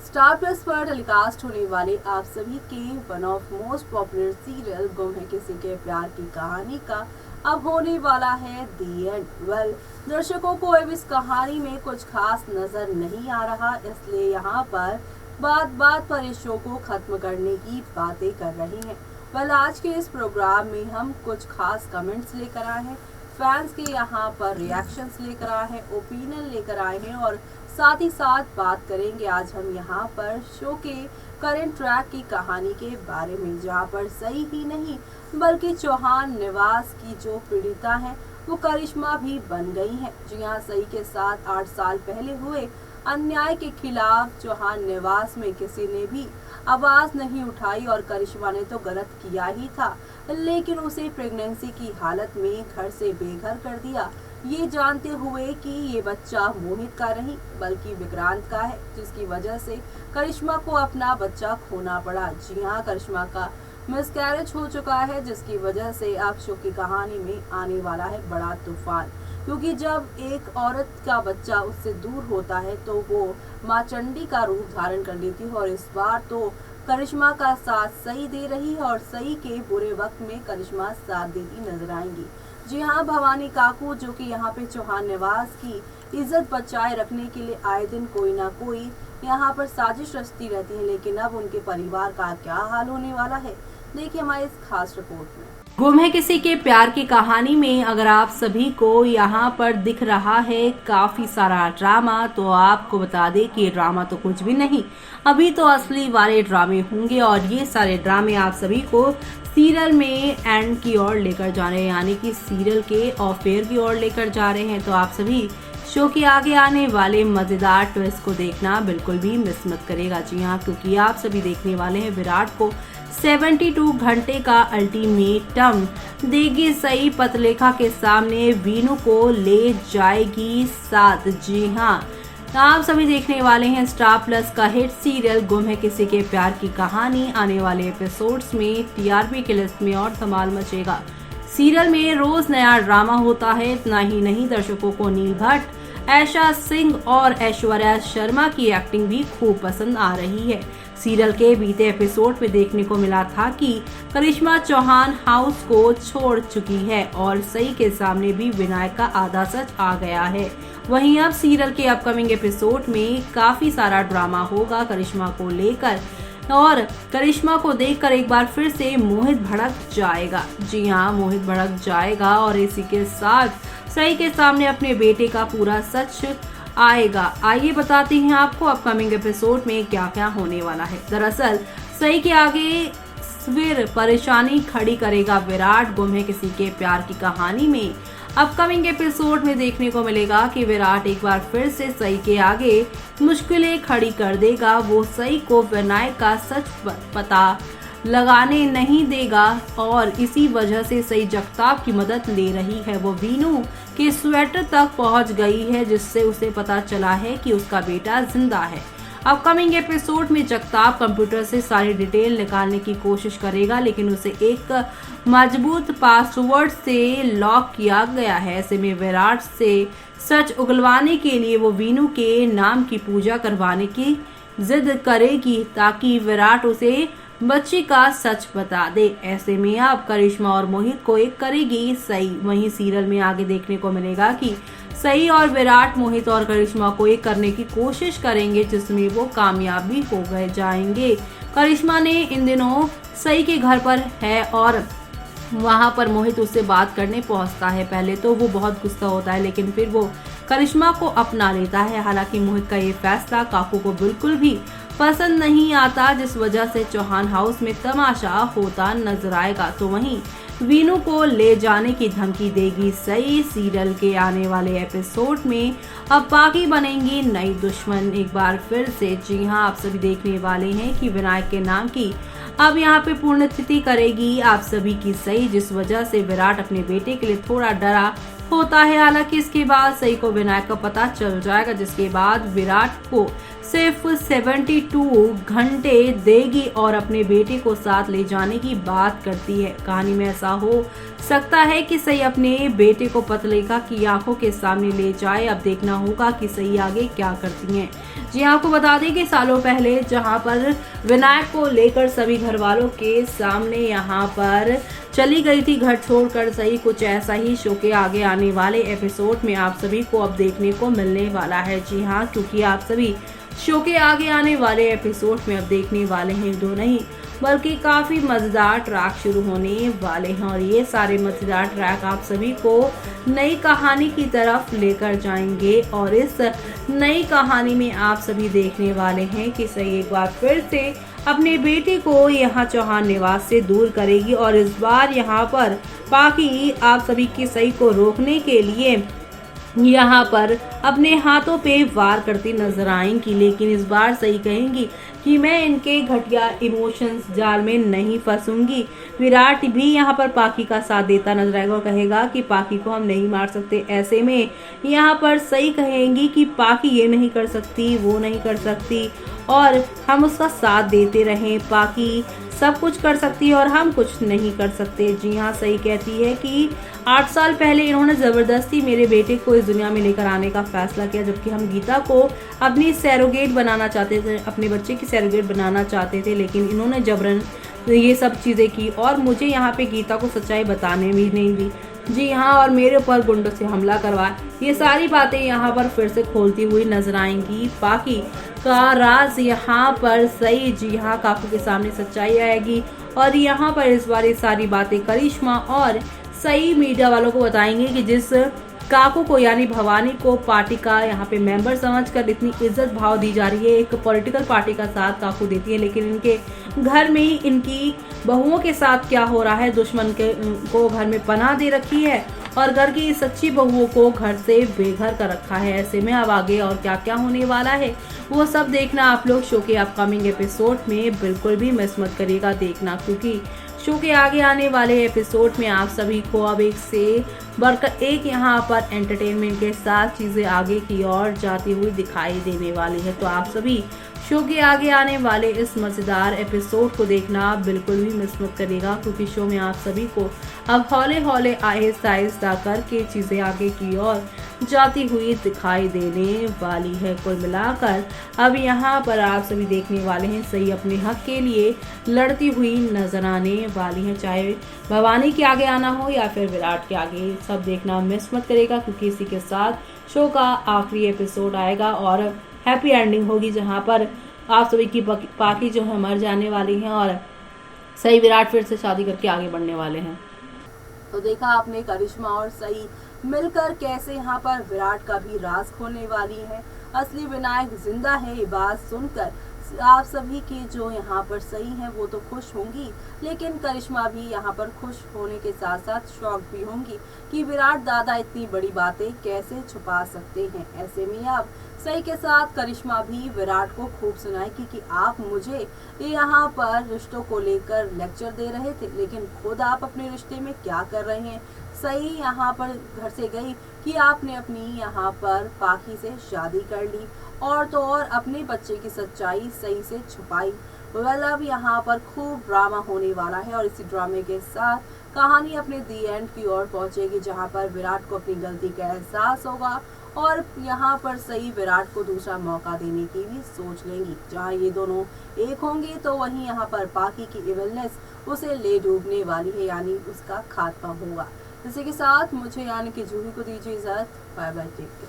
Star plus पर telecast होने वाले आप सभी के one of most popular serial गुम है किसी के प्यार की कहानी का अब होने वाला है दी एंड। वेल, दर्शकों को अब इस कहानी में कुछ खास नजर नहीं आ रहा, इसलिए यहाँ पर बात बात पर इस शो को खत्म करने की बातें कर रही हैं। वेल, आज के इस प्रोग्राम में हम कुछ खास कमेंट्स लेकर आए हैं, फैंस के यहाँ पर रिएक्शंस लेकर आए हैं, ओपिनियन लेकर आए हैं और साथ ही साथ बात करेंगे आज हम यहाँ पर शो के करंट ट्रैक की कहानी के बारे में, जहाँ पर सही ही नहीं बल्कि चौहान निवास की जो पीड़िता है वो करिश्मा भी बन गई है। जी हाँ, सही के साथ 8 साल पहले हुए अन्याय के खिलाफ चौहान निवास में किसी ने भी आवाज नहीं उठाई और करिश्मा ने तो गलत किया ही था, लेकिन उसे प्रेगनेंसी की हालत में घर से बेघर कर दिया, ये जानते हुए कि ये बच्चा मोहित का नहीं बल्कि विक्रांत का है, जिसकी वजह से करिश्मा को अपना बच्चा खोना पड़ा। जी हाँ, करिश्मा का मिसकैरेज हो चुका है, जिसकी वजह से अब शो की कहानी में आने वाला है बड़ा तूफान, क्योंकि जब एक औरत का बच्चा उससे दूर होता है तो वो माँ चंडी का रूप धारण कर लेती है। और इस बार तो करिश्मा का साथ सही दे रही है और सही के बुरे वक्त में करिश्मा साथ देती नजर आएंगी। जी हाँ, भवानी काकू जो कि यहाँ पे चौहान निवास की इज्जत बचाए रखने के लिए आए दिन कोई ना कोई यहाँ पर साजिश रचती रहती है, लेकिन अब उनके परिवार का क्या हाल होने वाला है, देखिए हमारे इस खास रिपोर्ट में। गुम है किसी के प्यार की कहानी में अगर आप सभी को यहाँ पर दिख रहा है काफी सारा ड्रामा, तो आपको बता दें कि ड्रामा तो कुछ भी नहीं, अभी तो असली वाले ड्रामे होंगे और ये सारे ड्रामे आप सभी को सीरियल में एंड की ओर लेकर जा रहे हैं, यानी कि सीरियल के अफेयर की ओर लेकर जा रहे हैं। तो आप सभी शो के आगे आने वाले मजेदार ट्विस्ट को देखना बिल्कुल भी मिस मत करेगा। जी हाँ, क्योंकि आप सभी देखने वाले हैं विराट को 72 घंटे का अल्टीमेटम देगी सई, पतलेखा के सामने वीनू को ले जाएगी साथ। जी हाँ, आप सभी देखने वाले हैं स्टार प्लस का हिट सीरियल गुम है किसी के प्यार की कहानी। आने वाले एपिसोड्स में टीआरपी की लिस्ट में और धमाल मचेगा। सीरियल में रोज नया ड्रामा होता है, इतना ही नहीं दर्शकों को नील भट्ट, ऐशा सिंह और ऐश्वर्या शर्मा की एक्टिंग भी खूब पसंद आ रही है। सीरियल के बीते एपिसोड में देखने को मिला था कि करिश्मा चौहान हाउस को छोड़ चुकी है और सई के सामने भी विनायक का आधा सच आ गया है। वहीं अब सीरियल के अपकमिंग एपिसोड में काफी सारा ड्रामा होगा करिश्मा को लेकर और करिश्मा को देखकर एक बार फिर से मोहित भड़क जाएगा। जी हाँ, मोहित भड़क जाएगा और इसी के साथ सई के सामने अपने बेटे का पूरा सच आएगा। आइए बताते हैं आपको अपकमिंग एपिसोड में क्या क्या होने वाला है। दरअसल सई के आगे फिर परेशानी खड़ी करेगा विराट गुम है किसी के प्यार की कहानी में। अपकमिंग एपिसोड में देखने को मिलेगा कि विराट एक बार फिर से सई के आगे मुश्किलें खड़ी कर देगा। वो सई को विनायक का सच पता लगाने नहीं देगा और इसी वजह से सई जगताप की मदद ले रही है। वो वीनू के स्वेटर तक पहुंच गई है, जिससे उसे पता चला है कि उसका बेटा जिंदा है। अपकमिंग एपिसोड में जगताप कंप्यूटर से सारी डिटेल निकालने की कोशिश करेगा, लेकिन उसे एक मजबूत पासवर्ड से लॉक किया गया है। ऐसे में विराट से सच उगलवाने के लिए वो वीनू के नाम की पूजा करवाने की जिद करेगी ताकि विराट उसे बच्ची का सच बता दे। ऐसे में अब करिश्मा और मोहित को एक करेगी सई। वहीं सीरियल में आगे देखने को मिलेगा कि सई और विराट मोहित और करिश्मा को एक करने की कोशिश करेंगे, जिसमें वो कामयाब भी हो गए जाएंगे। करिश्मा ने इन दिनों सई के घर पर है और वहां पर मोहित उससे बात करने पहुंचता है। पहले तो वो बहुत गुस्सा होता है, लेकिन फिर वो करिश्मा को अपना लेता है। हालांकि मोहित का ये फैसला काकू को बिल्कुल भी पसंद नहीं आता, जिस वजह से चौहान हाउस में तमाशा होता नजर आएगा। तो वहीं वीनू को ले जाने की धमकी देगी सई। सीरियल के आने वाले एपिसोड में अब बाकी बनेंगी नई दुश्मन एक बार फिर से। जी हाँ, आप सभी देखने वाले हैं कि विनायक के नाम की अब यहाँ पे पूर्ण तिथि करेगी आप सभी की सई, जिस वजह से विराट अपने बेटे के लिए थोड़ा डरा होता है। हालांकि इसके बाद सई को विनायक का पता चल जाएगा, जिसके बाद विराट को सिर्फ 72 घंटे देगी और अपने बेटे को साथ ले जाने की बात करती है। कहानी में ऐसा हो सकता है कि सई अपने बेटे को पतलेखा की आंखों के सामने ले जाए। अब देखना होगा कि सई आगे क्या करती हैं। जी आपको बता दें कि सालों पहले जहां पर विनायक को लेकर सभी घर वालों के सामने यहां पर चली गई थी घर छोड़कर सई, कुछ ऐसा ही शो के आगे आने वाले एपिसोड में आप सभी को अब देखने को मिलने वाला है। जी हाँ, क्योंकि आप सभी शो के आगे आने वाले एपिसोड में अब देखने वाले हैं दो नहीं बल्कि काफी मजेदार ट्रैक शुरू होने वाले हैं और ये सारे मजेदार ट्रैक आप सभी को नई कहानी की तरफ लेकर जाएंगे। और इस नई कहानी में आप सभी देखने वाले हैं कि सई एक बार फिर से अपने बेटे को यहाँ चौहान निवास से दूर करेगी और इस बार यहाँ पर पाकी आप सभी की सई को रोकने के लिए यहाँ पर अपने हाथों पे वार करती नजर आएंगी। लेकिन इस बार सही कहेंगी कि मैं इनके घटिया इमोशंस जाल में नहीं फंसूंगी। विराट भी यहाँ पर पाकी का साथ देता नजर आएगा और कहेगा कि पाकी को हम नहीं मार सकते। ऐसे में यहाँ पर सही कहेंगी कि पाकी ये नहीं कर सकती, वो नहीं कर सकती और हम उसका साथ देते रहें। पाकी सब कुछ कर सकती है और हम कुछ नहीं कर सकते। जी हाँ, सही कहती है कि 8 साल पहले इन्होंने ज़बरदस्ती मेरे बेटे को इस दुनिया में लेकर आने का फैसला किया, जबकि हम गीता को अपनी सैरोगेट बनाना चाहते थे, अपने बच्चे की सैरोगेट बनाना चाहते थे, लेकिन इन्होंने जबरन ये सब चीज़ें की और मुझे यहाँ पे गीता को सच्चाई बताने भी नहीं दी। जी हाँ, और मेरे ऊपर गुंडों से हमला करवाया। ये सारी बातें यहाँ पर फिर से खोलती हुई नजर आएंगी। पाकी का राज यहाँ पर सही, जी हाँ, काकू के सामने सच्चाई आएगी और यहाँ पर इस बार ये सारी बातें करिश्मा और सही मीडिया वालों को बताएंगे कि जिस काकू को यानी भवानी को पार्टी का यहाँ पे मेंबर समझकर इतनी इज्जत भाव दी जा रही है, एक पॉलिटिकल पार्टी का साथ काकू देती है, लेकिन इनके घर में ही इनकी बहुओं के साथ क्या हो रहा है, दुश्मन के को घर में पनाह दे रखी है और घर की सच्ची बहुओं को घर से बेघर कर रखा है। ऐसे में अब आगे और क्या क्या होने वाला है वो सब देखना आप लोग शो के अपकमिंग एपिसोड में बिल्कुल भी मिस मत करिएगा देखना, क्योंकि शो के आगे आने वाले एपिसोड में आप सभी को अब एक से बढ़कर एक यहाँ पर एंटरटेनमेंट के साथ चीज़ें आगे की ओर जाती हुई दिखाई देने वाली है। तो आप सभी शो के आगे आने वाले इस मज़ेदार एपिसोड को देखना बिल्कुल भी मिस मत करिएगा, क्योंकि शो में आप सभी को अब हौले हौले आहिस्ता आहिस्ता करके चीज़ें आगे की ओर जाती हुई दिखाई देने वाली है। कुल मिलाकर अब यहाँ पर आप सभी देखने वाले हैं सही अपने हक के लिए लड़ती हुई नजर आने वाली है, चाहे भवानी के आगे आना हो या फिर विराट के आगे, सब देखना मिस मत करेगा, क्योंकि इसी के साथ शो का आखिरी एपिसोड आएगा और हैप्पी एंडिंग होगी, जहाँ पर आप सभी की पाकी जो है मर जाने वाली है और सही विराट फिर से शादी करके आगे बढ़ने वाले हैं। तो देखा आपने करिश्मा और सई मिलकर कैसे यहाँ पर विराट का भी राज खोलने वाली है। असली विनायक जिंदा है, ये बात सुनकर आप सभी की जो यहाँ पर सही है वो तो खुश होंगी, लेकिन करिश्मा भी यहाँ पर खुश होने के साथ साथ शॉक भी होंगी कि विराट दादा इतनी बड़ी बातें कैसे छुपा सकते हैं। ऐसे में अब सही के साथ करिश्मा भी विराट को खूब सुनाएगी कि आप मुझे यहाँ पर रिश्तों को लेकर लेक्चर दे रहे थे, लेकिन खुद आप अपने रिश्ते में क्या कर रहे हैं। सही यहाँ पर घर से गई कि आपने अपनी यहाँ पर पाकी से शादी कर ली और तो और अपने बच्चे की सच्चाई सही से छुपाई। वेल अब यहाँ पर खूब ड्रामा होने वाला है और इसी ड्रामे के साथ कहानी अपने दी एंड की ओर पहुंचेगी, जहाँ पर विराट को अपनी गलती का एहसास होगा और यहाँ पर सही विराट को दूसरा मौका देने की भी सोच लेंगी। जहाँ ये दोनों एक होंगे तो वहीं यहाँ पर पाकी की इविलनेस उसे ले डूबने वाली है, यानी उसका खात्मा होगा। इसी के साथ मुझे यानी कि जूही को दीजिए इजाजत। Bye bye, take care.